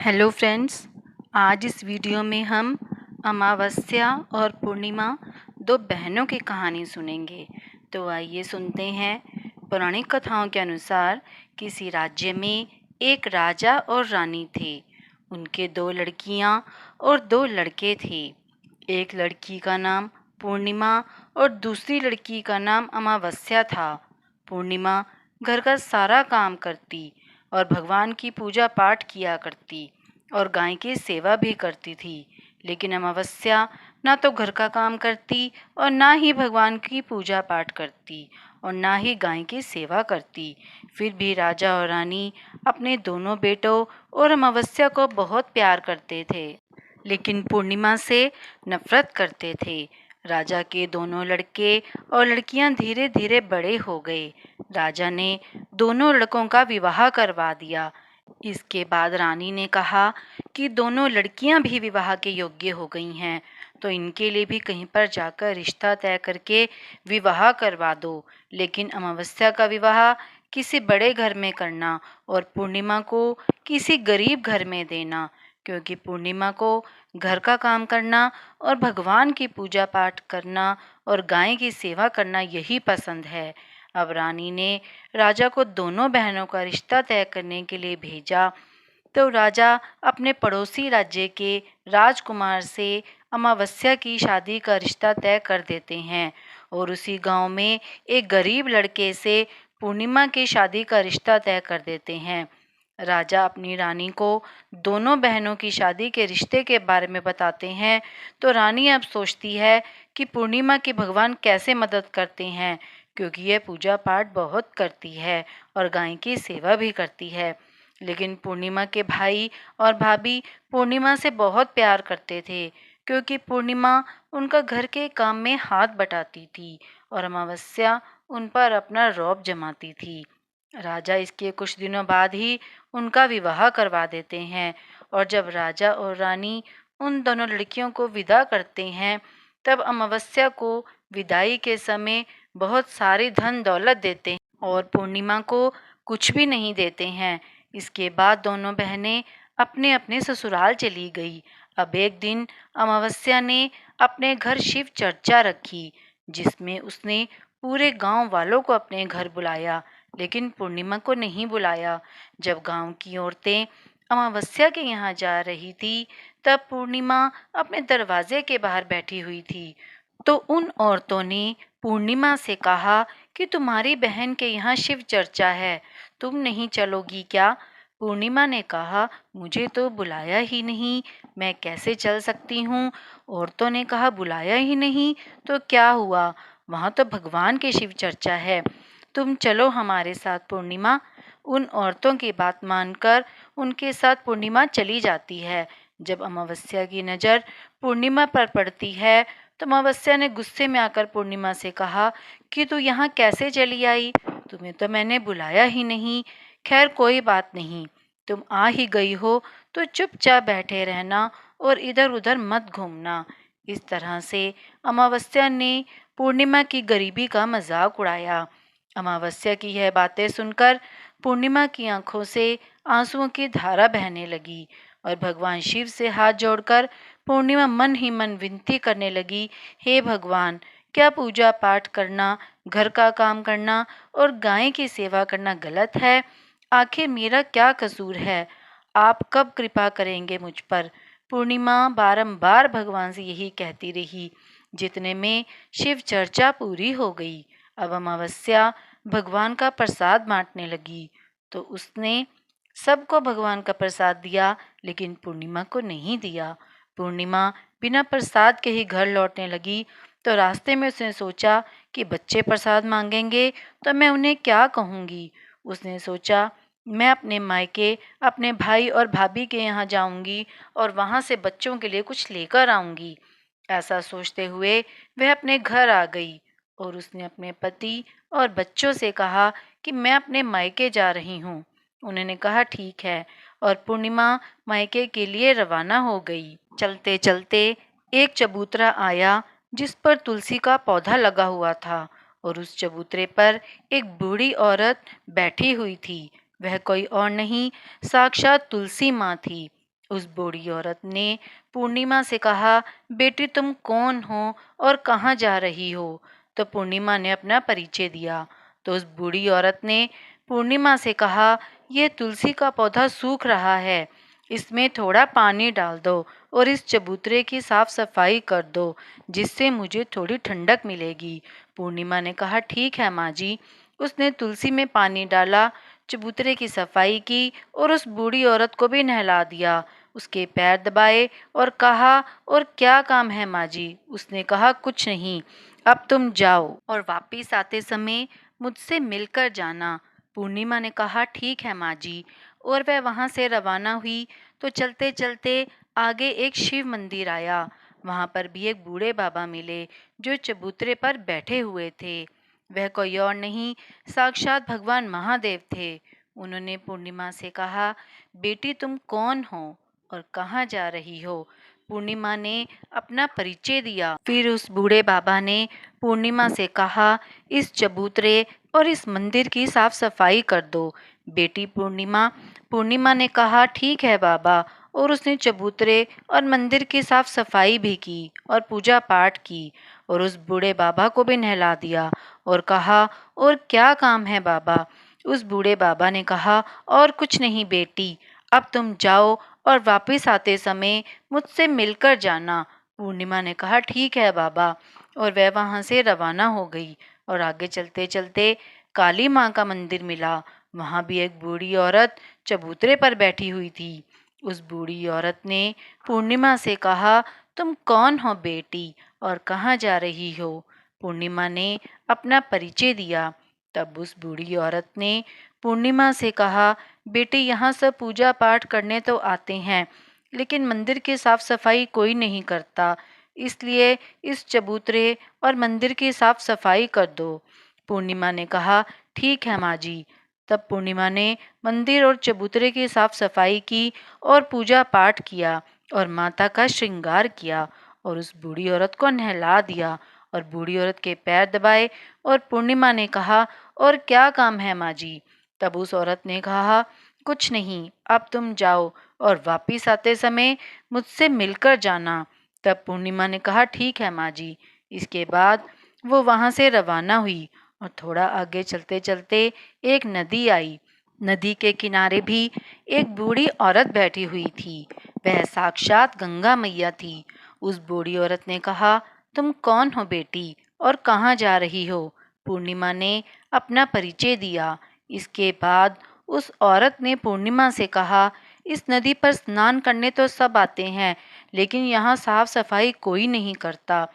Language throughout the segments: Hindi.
हेलो फ्रेंड्स, आज इस वीडियो में हम अमावस्या और पूर्णिमा दो बहनों की कहानी सुनेंगे। तो आइए सुनते हैं। पौराणिक कथाओं के अनुसार किसी राज्य में एक राजा और रानी थे। उनके दो लड़कियां और दो लड़के थे। एक लड़की का नाम पूर्णिमा और दूसरी लड़की का नाम अमावस्या था। पूर्णिमा घर का सारा काम करती और भगवान की पूजा पाठ किया करती और गाय की सेवा भी करती थी। लेकिन अमावस्या ना तो घर का काम करती और ना ही भगवान की पूजा पाठ करती और ना ही गाय की सेवा करती। फिर भी राजा और रानी अपने दोनों बेटों और अमावस्या को बहुत प्यार करते थे, लेकिन पूर्णिमा से नफरत करते थे। राजा के दोनों लड़के और लड़कियां धीरे धीरे बड़े हो गए। राजा ने दोनों लड़कों का विवाह करवा दिया। इसके बाद रानी ने कहा कि दोनों लड़कियां भी विवाह के योग्य हो गई हैं, तो इनके लिए भी कहीं पर जाकर रिश्ता तय करके विवाह करवा दो। लेकिन अमावस्या का विवाह किसी बड़े घर में करना और पूर्णिमा को किसी गरीब घर में देना, क्योंकि पूर्णिमा को घर का काम करना और भगवान की पूजा पाठ करना और गाय की सेवा करना यही पसंद है। अब रानी ने राजा को दोनों बहनों का रिश्ता तय करने के लिए भेजा। तो राजा अपने पड़ोसी राज्य के राजकुमार से अमावस्या की शादी का रिश्ता तय कर देते हैं और उसी गांव में एक गरीब लड़के से पूर्णिमा की शादी का रिश्ता तय कर देते हैं। राजा अपनी रानी को दोनों बहनों की शादी के रिश्ते के बारे में बताते हैं। तो रानी अब सोचती है कि पूर्णिमा की भगवान कैसे मदद करते हैं, क्योंकि यह पूजा पाठ बहुत करती है और गाय की सेवा भी करती है। लेकिन पूर्णिमा के भाई और भाभी पूर्णिमा से बहुत प्यार करते थे, क्योंकि पूर्णिमा उनका घर के काम में हाथ बटाती थी और अमावस्या उन पर अपना रौब जमाती थी। राजा इसके कुछ दिनों बाद ही उनका विवाह करवा देते हैं और जब राजा और रानी उन दोनों लड़कियों को विदा करते हैं, तब अमावस्या को विदाई के समय बहुत सारी धन दौलत देते हैं और पूर्णिमा को कुछ भी नहीं देते हैं। इसके बाद दोनों बहनें अपने अपने ससुराल चली गई। अब एक दिन अमावस्या ने अपने घर शिव चर्चा रखी, जिसमें उसने पूरे गांव वालों को अपने घर बुलाया, लेकिन पूर्णिमा को नहीं बुलाया। जब गांव की औरतें अमावस्या के यहाँ जा रही थी, तब पूर्णिमा अपने दरवाजे के बाहर बैठी हुई थी। तो उन औरतों ने पूर्णिमा से कहा कि तुम्हारी बहन के यहाँ शिव चर्चा है, तुम नहीं चलोगी क्या? पूर्णिमा ने कहा, मुझे तो बुलाया ही नहीं, मैं कैसे चल सकती हूँ? औरतों ने कहा, बुलाया ही नहीं तो क्या हुआ, वहाँ तो भगवान की शिव चर्चा है, तुम चलो हमारे साथ। पूर्णिमा उन औरतों की बात मानकर उनके साथ पूर्णिमा चली जाती है। जब अमावस्या की नज़र पूर्णिमा पर पड़ती है, तो अमावस्या ने गुस्से में आकर पूर्णिमा से कहा कि तू यहाँ कैसे चली आई, तुम्हें तो मैंने बुलाया ही नहीं। खैर कोई बात नहीं, तुम आ ही गई हो तो चुपचाप बैठे रहना और इधर उधर मत घूमना। इस तरह से अमावस्या ने पूर्णिमा की गरीबी का मजाक उड़ाया। अमावस्या की यह बातें सुनकर पूर्णिमा की आंखों से आंसुओं की धारा बहने लगी और भगवान शिव से हाथ जोड़कर पूर्णिमा मन ही मन विनती करने लगी, हे भगवान, क्या पूजा पाठ करना, घर का काम करना और गाय की सेवा करना गलत है? आखिर मेरा क्या कसूर है? आप कब कृपा करेंगे मुझ पर? पूर्णिमा बारंबार भगवान से यही कहती रही। जितने में शिव चर्चा पूरी हो गई। अब अमावस्या भगवान का प्रसाद बांटने लगी, तो उसने सबको भगवान का प्रसाद दिया, लेकिन पूर्णिमा को नहीं दिया। पूर्णिमा बिना प्रसाद के ही घर लौटने लगी। तो रास्ते में उसने सोचा कि बच्चे प्रसाद मांगेंगे तो मैं उन्हें क्या कहूँगी। उसने सोचा, मैं अपने मायके अपने भाई और भाभी के यहाँ जाऊँगी और वहाँ से बच्चों के लिए कुछ लेकर आऊँगी। ऐसा सोचते हुए वह अपने घर आ गई और उसने अपने पति और बच्चों से कहा कि मैं अपने मायके जा रही हूँ। उन्होंने कहा ठीक है, और पूर्णिमा मायके के लिए रवाना हो गई। चलते चलते एक चबूतरा आया, जिस पर तुलसी का पौधा लगा हुआ था और उस चबूतरे पर एक बूढ़ी औरत बैठी हुई थी। वह कोई और नहीं, साक्षात तुलसी माँ थी। उस बूढ़ी औरत ने पूर्णिमा से कहा, बेटी तुम कौन हो और कहाँ जा रही हो? तो पूर्णिमा ने अपना परिचय दिया। तो उस बूढ़ी औरत ने पूर्णिमा से कहा, यह तुलसी का पौधा सूख रहा है, इसमें थोड़ा पानी डाल दो और इस चबूतरे की साफ सफाई कर दो, जिससे मुझे थोड़ी ठंडक मिलेगी। पूर्णिमा ने कहा, ठीक है माँ जी। उसने तुलसी में पानी डाला, चबूतरे की सफाई की और उस बूढ़ी औरत को भी नहला दिया। उसके पैर दबाए और कहा, और क्या काम है माँ जी? उसने कहा, कुछ नहीं, अब तुम जाओ और वापिस आते समय मुझसे मिलकर जाना। पूर्णिमा ने कहा, ठीक है माँ जी। और वह वहाँ से रवाना हुई। तो चलते चलते आगे एक शिव मंदिर आया। वहाँ पर भी एक बूढ़े बाबा मिले जो चबूतरे पर बैठे हुए थे। वह कोई और नहीं, साक्षात भगवान महादेव थे। उन्होंने पूर्णिमा से कहा, बेटी तुम कौन हो और कहाँ जा रही हो? पूर्णिमा ने अपना परिचय दिया। फिर उस बूढ़े बाबा ने पूर्णिमा से कहा, इस चबूतरे और इस मंदिर की साफ सफाई कर दो। बेटी पूर्णिमा ने कहा, ठीक है बाबा। और उसने चबूतरे और मंदिर की साफ सफाई भी की और पूजा पाठ की और उस बूढ़े बाबा को भी नहला दिया और कहा, और क्या काम है बाबा? उस बूढ़े बाबा ने कहा, और कुछ नहीं बेटी, अब तुम जाओ और वापस आते समय मुझसे मिलकर जाना। पूर्णिमा ने कहा, ठीक है बाबा। और वह वहां से रवाना हो गई और आगे चलते चलते काली माँ का मंदिर मिला। वहां भी एक बूढ़ी औरत चबूतरे पर बैठी हुई थी। उस बूढ़ी औरत ने पूर्णिमा से कहा, तुम कौन हो बेटी और कहाँ जा रही हो? पूर्णिमा ने अपना परिचय दिया। तब उस बूढ़ी औरत ने पूर्णिमा से कहा, बेटे यहाँ सब पूजा पाठ करने तो आते हैं, लेकिन मंदिर की साफ सफाई कोई नहीं करता, इसलिए इस चबूतरे और मंदिर की साफ सफाई कर दो। पूर्णिमा ने कहा, ठीक है माँ जी। तब पूर्णिमा ने मंदिर और चबूतरे की साफ सफाई की और पूजा पाठ किया और माता का श्रृंगार किया और उस बूढ़ी औरत को नहला दिया और बूढ़ी औरत के पैर दबाए। और पूर्णिमा ने कहा, और क्या काम है माँ जी? तब उस औरत ने कहा, कुछ नहीं, अब तुम जाओ और वापिस आते समय मुझसे मिलकर जाना। तब पूर्णिमा ने कहा, ठीक है माँ जी। इसके बाद वो वहां से रवाना हुई और थोड़ा आगे चलते चलते एक नदी आई। नदी के किनारे भी एक बूढ़ी औरत बैठी हुई थी। वह साक्षात गंगा मैया थी। उस बूढ़ी औरत ने कहा, तुम कौन हो बेटी और कहाँ जा रही हो? पूर्णिमा ने अपना परिचय दिया। इसके बाद उस औरत ने पूर्णिमा से कहा, इस नदी पर स्नान करने तो सब आते हैं, लेकिन यहाँ साफ सफाई कोई नहीं करता,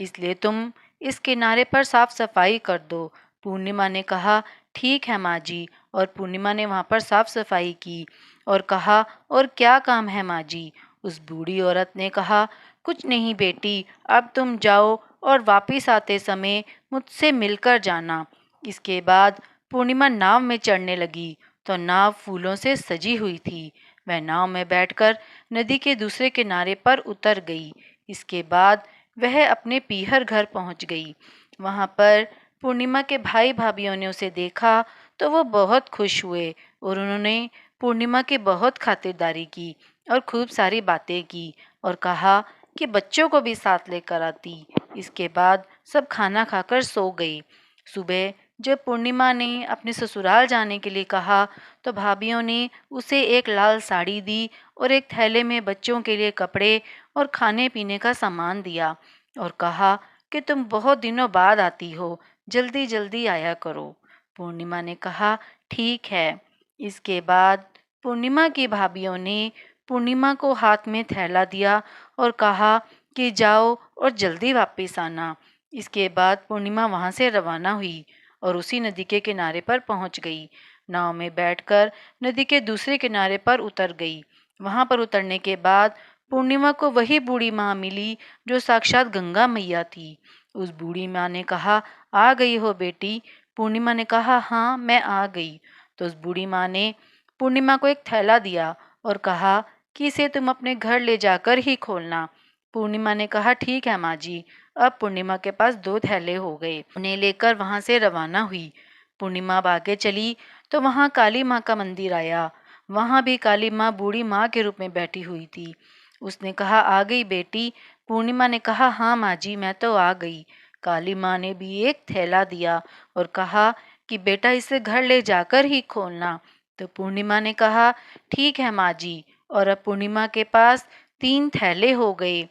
इसलिए तुम इस किनारे पर साफ सफाई कर दो। पूर्णिमा ने कहा, ठीक है माँ जी। और पूर्णिमा ने वहाँ पर साफ सफाई की और कहा, और क्या काम है माँ जी? उस बूढ़ी औरत ने कहा, कुछ नहीं बेटी, अब तुम जाओ और वापिस आते समय मुझसे मिलकर जाना। इसके बाद पूर्णिमा नाव में चढ़ने लगी तो नाव फूलों से सजी हुई थी। वह नाव में बैठकर नदी के दूसरे किनारे पर उतर गई। इसके बाद वह अपने पीहर घर पहुंच गई। वहां पर पूर्णिमा के भाई भाभीियों ने उसे देखा तो वो बहुत खुश हुए और उन्होंने पूर्णिमा की बहुत खातिरदारी की और खूब सारी बातें की और कहा कि बच्चों को भी साथ लेकर आती। इसके बाद सब खाना खाकर सो गई। सुबह जब पूर्णिमा ने अपने ससुराल जाने के लिए कहा तो भाभीियों ने उसे एक लाल साड़ी दी और एक थैले में बच्चों के लिए कपड़े और खाने पीने का सामान दिया और कहा कि तुम बहुत दिनों बाद आती हो, जल्दी जल्दी आया करो। पूर्णिमा ने कहा, ठीक है। इसके बाद पूर्णिमा की भाभीियों ने पूर्णिमा को हाथ में थैला दिया और कहा कि जाओ और जल्दी वापस आना। इसके बाद पूर्णिमा वहां से रवाना हुई और उसी नदी के किनारे पर पहुंच गई। नाव में बैठकर नदी के दूसरे किनारे पर उतर गई। वहां पर उतरने के बाद पूर्णिमा को वही बूढ़ी माँ मिली जो साक्षात गंगा मैया थी। उस बूढ़ी माँ ने कहा, आ गई हो बेटी? पूर्णिमा ने कहा, हाँ मैं आ गई। तो उस बूढ़ी माँ ने पूर्णिमा को एक थैला दिया और कहा कि इसे तुम अपने घर ले जाकर ही खोलना। पूर्णिमा ने कहा, ठीक है माँ जी। अब पूर्णिमा के पास 2 थैले हो गए। उन्हें लेकर वहां से रवाना हुई। पूर्णिमा अब आगे चली तो वहां काली माँ का मंदिर आया। वहाँ भी काली माँ बूढ़ी माँ के रूप में बैठी हुई थी। उसने कहा, आ गई बेटी। पूर्णिमा ने कहा, हाँ माँ जी, मैं तो आ गई। काली माँ ने भी एक थैला दिया और कहा कि बेटा इसे घर ले जाकर ही खोलना। तो पूर्णिमा ने कहा, ठीक है माँ जी। और अब पूर्णिमा के पास 3 थैले हो गए।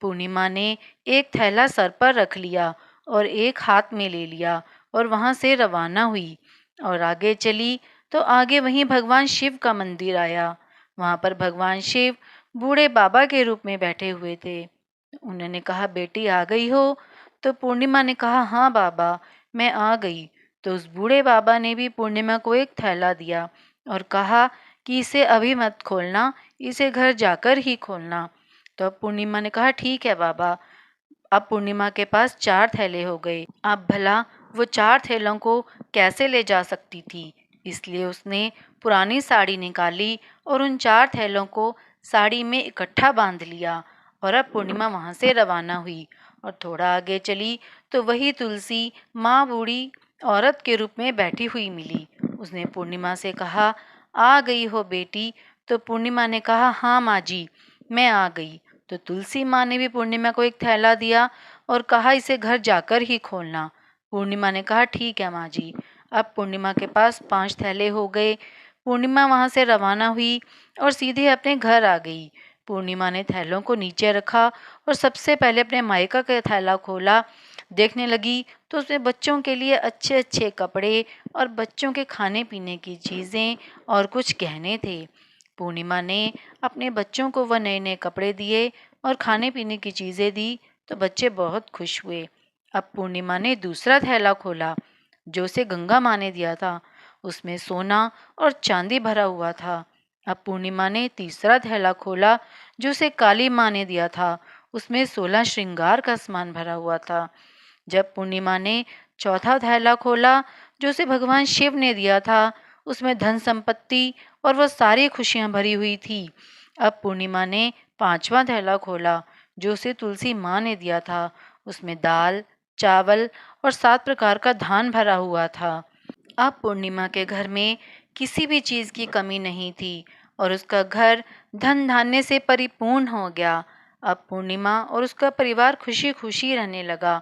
पूर्णिमा ने एक थैला सर पर रख लिया और एक हाथ में ले लिया और वहां से रवाना हुई और आगे चली। तो आगे वहीं भगवान शिव का मंदिर आया। वहां पर भगवान शिव बूढ़े बाबा के रूप में बैठे हुए थे। उन्होंने कहा, बेटी आ गई हो? तो पूर्णिमा ने कहा, हाँ बाबा, मैं आ गई। तो उस बूढ़े बाबा ने भी पूर्णिमा को एक थैला दिया और कहा कि इसे अभी मत खोलना, इसे घर जाकर ही खोलना। तो अब पूर्णिमा ने कहा, ठीक है बाबा। अब पूर्णिमा के पास 4 थैले हो गए। अब भला वो 4 थैलों को कैसे ले जा सकती थी, इसलिए उसने पुरानी साड़ी निकाली और उन 4 थैलों को साड़ी में इकट्ठा बांध लिया। और अब पूर्णिमा वहां से रवाना हुई और थोड़ा आगे चली तो वही तुलसी माँ बूढ़ी औरत के रूप में बैठी हुई मिली। उसने पूर्णिमा से कहा, आ गई हो बेटी? तो पूर्णिमा ने कहा, हाँ माँ जी, मैं आ गई। तो तुलसी माँ ने भी पूर्णिमा को एक थैला दिया और कहा, इसे घर जाकर ही खोलना। पूर्णिमा ने कहा, ठीक है माँ जी। अब पूर्णिमा के पास 5 थैले हो गए। पूर्णिमा वहां से रवाना हुई और सीधे अपने घर आ गई। पूर्णिमा ने थैलों को नीचे रखा और सबसे पहले अपने मायका का थैला खोला। देखने लगी तो उसमें बच्चों के लिए अच्छे अच्छे कपड़े और बच्चों के खाने पीने की चीज़ें और कुछ गहने थे। पूर्णिमा ने अपने बच्चों को वह नए नए कपड़े दिए और खाने पीने की चीज़ें दी तो बच्चे बहुत खुश हुए। अब पूर्णिमा ने दूसरा थैला खोला जो उसे गंगा माँ ने दिया था। उसमें सोना और चांदी भरा हुआ था। अब पूर्णिमा ने तीसरा थैला खोला जो उसे काली माँ ने दिया था। उसमें 16 श्रृंगार का सामान भरा हुआ था। जब पूर्णिमा ने चौथा थैला खोला जो उसे भगवान शिव ने दिया था, उसमें धन संपत्ति और वह सारी खुशियां भरी हुई थी। अब पूर्णिमा ने पांचवा थैला खोला जो उसे तुलसी माँ ने दिया था। उसमें दाल, चावल और 7 प्रकार का धान भरा हुआ था। अब पूर्णिमा के घर में किसी भी चीज की कमी नहीं थी और उसका घर धन धान्य से परिपूर्ण हो गया। अब पूर्णिमा और उसका परिवार खुशी खुशी रहने लगा।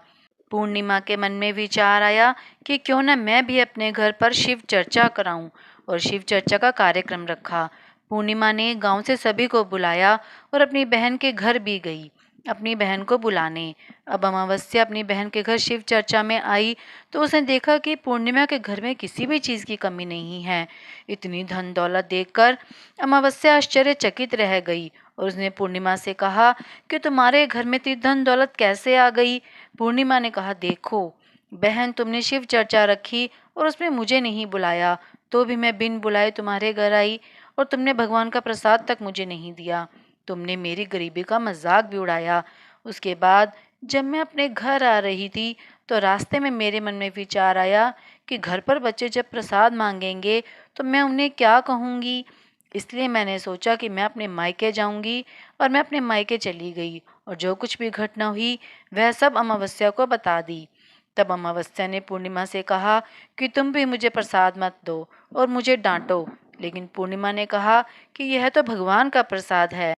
पूर्णिमा के मन में विचार आया कि क्यों न मैं भी अपने घर पर शिव चर्चा कराऊं और शिव चर्चा का कार्यक्रम रखा। पूर्णिमा ने गांव से सभी को बुलाया और अपनी बहन के घर भी गई अपनी बहन को बुलाने। अब अमावस्या अपनी बहन के घर शिव चर्चा में आई तो उसने देखा कि पूर्णिमा के घर में किसी भी चीज की कमी नहीं है। इतनी धन दौलत देखकर अमावस्या आश्चर्यचकित रह गई और उसने पूर्णिमा से कहा कि तुम्हारे घर में इतनी धन दौलत कैसे आ गई। पूर्णिमा ने कहा, देखो बहन, तुमने शिव चर्चा रखी और उसमें मुझे नहीं बुलाया, तो भी मैं बिन बुलाए तुम्हारे घर आई और तुमने भगवान का प्रसाद तक मुझे नहीं दिया। तुमने मेरी गरीबी का मजाक भी उड़ाया। उसके बाद जब मैं अपने घर आ रही थी तो रास्ते में मेरे मन में विचार आया कि घर पर बच्चे जब प्रसाद मांगेंगे तो मैं उन्हें क्या कहूँगी। इसलिए मैंने सोचा कि मैं अपने मायके जाऊंगी और मैं अपने मायके चली गई और जो कुछ भी घटना हुई वह सब अमावस्या को बता दी। तब अमावस्या ने पूर्णिमा से कहा कि तुम भी मुझे प्रसाद मत दो और मुझे डांटो। लेकिन पूर्णिमा ने कहा कि यह तो भगवान का प्रसाद है,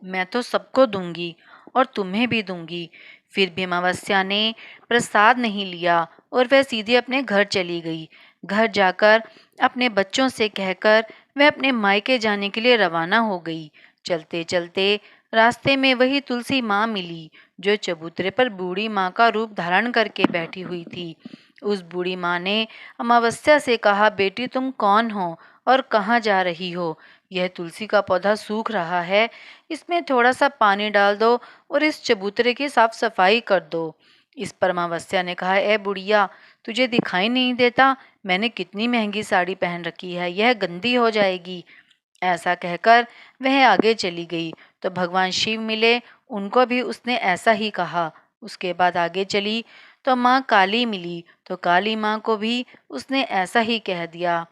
मैं तो सबको दूंगी और तुम्हें भी दूंगी। फिर भी अमावस्या ने प्रसाद नहीं लिया और वह सीधे अपने घर चली गई। घर जाकर अपने बच्चों से कहकर वह अपने मायके जाने के लिए रवाना हो गई। चलते चलते रास्ते में वही तुलसी माँ मिली जो चबूतरे पर बूढ़ी माँ का रूप धारण करके बैठी हुई थी। उस बूढ़ी माँ ने अमावस्या से कहा, बेटी तुम कौन हो और कहाँ जा रही हो? यह तुलसी का पौधा सूख रहा है, इसमें थोड़ा सा पानी डाल दो और इस चबूतरे की साफ सफाई कर दो। इस पर अमावस्या ने कहा, ए बुढ़िया, तुझे दिखाई नहीं देता मैंने कितनी महंगी साड़ी पहन रखी है, यह गंदी हो जाएगी। ऐसा कहकर वह आगे चली गई तो भगवान शिव मिले, उनको भी उसने ऐसा ही कहा। उसके बाद आगे चली तो माँ काली मिली तो काली माँ को भी उसने ऐसा ही कह दिया।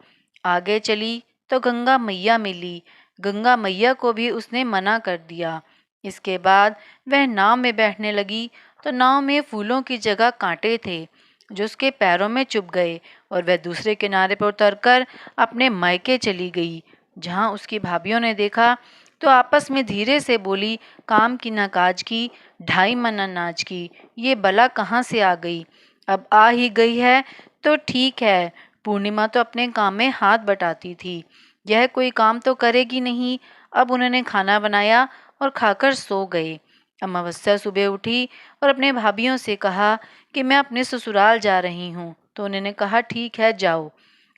आगे चली तो गंगा मैया मिली, गंगा मैया को भी उसने मना कर दिया। इसके बाद वह नाव में बैठने लगी तो नाव में फूलों की जगह कांटे थे जो उसके पैरों में चुभ गए और वह दूसरे किनारे पर उतरकर अपने मायके चली गई। जहाँ उसकी भाभीयों ने देखा तो आपस में धीरे से बोली, काम की न काज की, 2.5 मन अनाज की, ये बला कहाँ से आ गई। अब आ ही गई है तो ठीक है, पूर्णिमा तो अपने काम में हाथ बटाती थी, यह कोई काम तो करेगी नहीं। अब उन्होंने खाना बनाया और खाकर सो गए। अमावस्या सुबह उठी और अपने भाभीयों से कहा कि मैं अपने ससुराल जा रही हूँ। तो उन्होंने कहा ठीक है जाओ।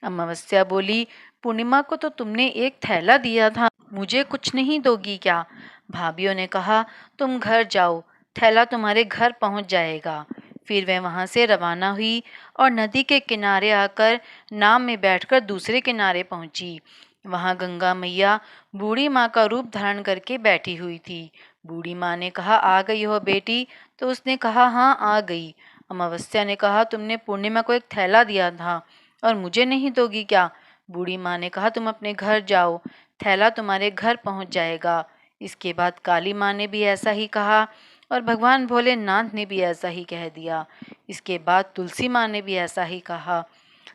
अमावस्या बोली, पूर्णिमा को तो तुमने एक थैला दिया था, मुझे कुछ नहीं दोगी क्या। भाभीयों ने कहा तुम घर जाओ, थैला तुम्हारे घर पहुंच जाएगा। फिर वह वहां से रवाना हुई और नदी के किनारे आकर नाव में बैठकर दूसरे किनारे पहुंची। वहां गंगा मैया बूढ़ी माँ का रूप धारण करके बैठी हुई थी। बूढ़ी माँ ने कहा आ गई हो बेटी। तो उसने कहा हाँ आ गई। अमावस्या ने कहा तुमने पूर्णिमा को एक थैला दिया था और मुझे नहीं दोगी क्या। बूढ़ी माँ ने कहा तुम अपने घर जाओ, थैला तुम्हारे घर पहुंच जाएगा। इसके बाद काली माँ ने भी ऐसा ही कहा और भगवान भोलेनाथ ने भी ऐसा ही कह दिया। इसके बाद तुलसी माँ ने भी ऐसा ही कहा।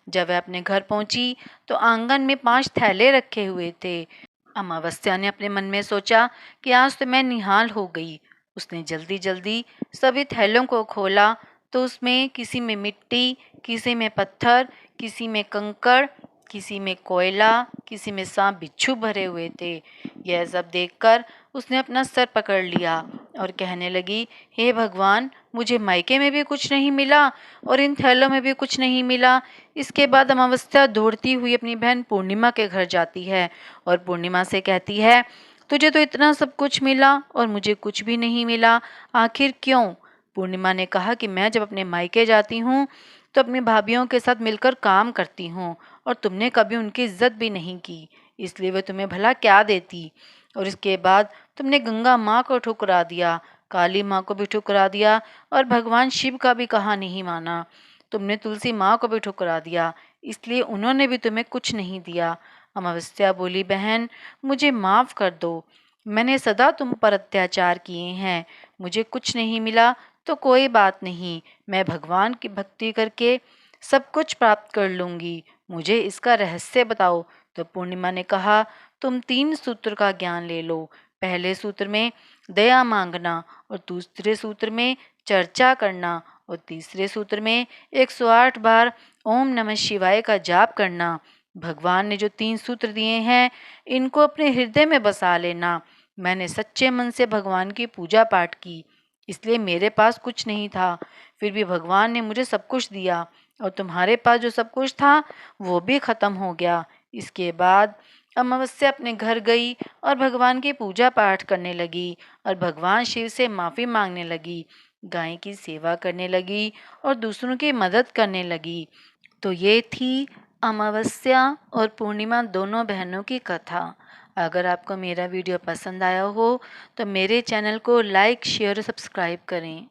जब वह अपने घर पहुंची तो आंगन में 5 थैले रखे हुए थे। अमावस्या ने अपने मन में सोचा कि आज तो मैं निहाल हो गई। उसने जल्दी जल्दी सभी थैलों को खोला तो उसमें किसी में मिट्टी, किसी में पत्थर, किसी में कंकड़, किसी में कोयला, किसी में सांप बिच्छू भरे हुए थे। यह सब देखकर उसने अपना सर पकड़ लिया और कहने लगी, हे भगवान, मुझे मायके में भी कुछ नहीं मिला और इन थैलों में भी कुछ नहीं मिला। इसके बाद अमावस्या दौड़ती हुई अपनी बहन पूर्णिमा के घर जाती है और पूर्णिमा से कहती है, तुझे तो इतना सब कुछ मिला और मुझे कुछ भी नहीं मिला, आखिर क्यों। पूर्णिमा ने कहा कि मैं जब अपने मायके जाती हूँ तो अपनी भाभीयों के साथ मिलकर काम करती हूँ और तुमने कभी उनकी इज्जत भी नहीं की, इसलिए वे तुम्हें भला क्या देती। और इसके बाद तुमने गंगा माँ को ठुकरा दिया, काली माँ को भी ठुकरा दिया और भगवान शिव का भी कहा नहीं माना। तुमने तुलसी माँ को भी ठुकरा दिया, इसलिए उन्होंने भी तुम्हें कुछ नहीं दिया। अमावस्या बोली, बहन मुझे माफ़ कर दो, मैंने सदा तुम पर अत्याचार किए हैं, मुझे कुछ नहीं मिला तो कोई बात नहीं, मैं भगवान की भक्ति करके सब कुछ प्राप्त कर लूँगी, मुझे इसका रहस्य बताओ। तो पूर्णिमा ने कहा, तुम 3 सूत्र का ज्ञान ले लो। पहले सूत्र में दया मांगना और दूसरे सूत्र में चर्चा करना और तीसरे सूत्र में 108 बार ओम नमः शिवाय का जाप करना। भगवान ने जो 3 सूत्र दिए हैं इनको अपने हृदय में बसा लेना। मैंने सच्चे मन से भगवान की पूजा पाठ की, इसलिए मेरे पास कुछ नहीं था, फिर भी भगवान ने मुझे सब कुछ दिया और तुम्हारे पास जो सब कुछ था वो भी खत्म हो गया। इसके बाद अमावस्या अपने घर गई और भगवान की पूजा पाठ करने लगी और भगवान शिव से माफ़ी मांगने लगी, गाय की सेवा करने लगी और दूसरों की मदद करने लगी। तो ये थी अमावस्या और पूर्णिमा दोनों बहनों की कथा। अगर आपको मेरा वीडियो पसंद आया हो तो मेरे चैनल को लाइक, शेयर और सब्सक्राइब करें।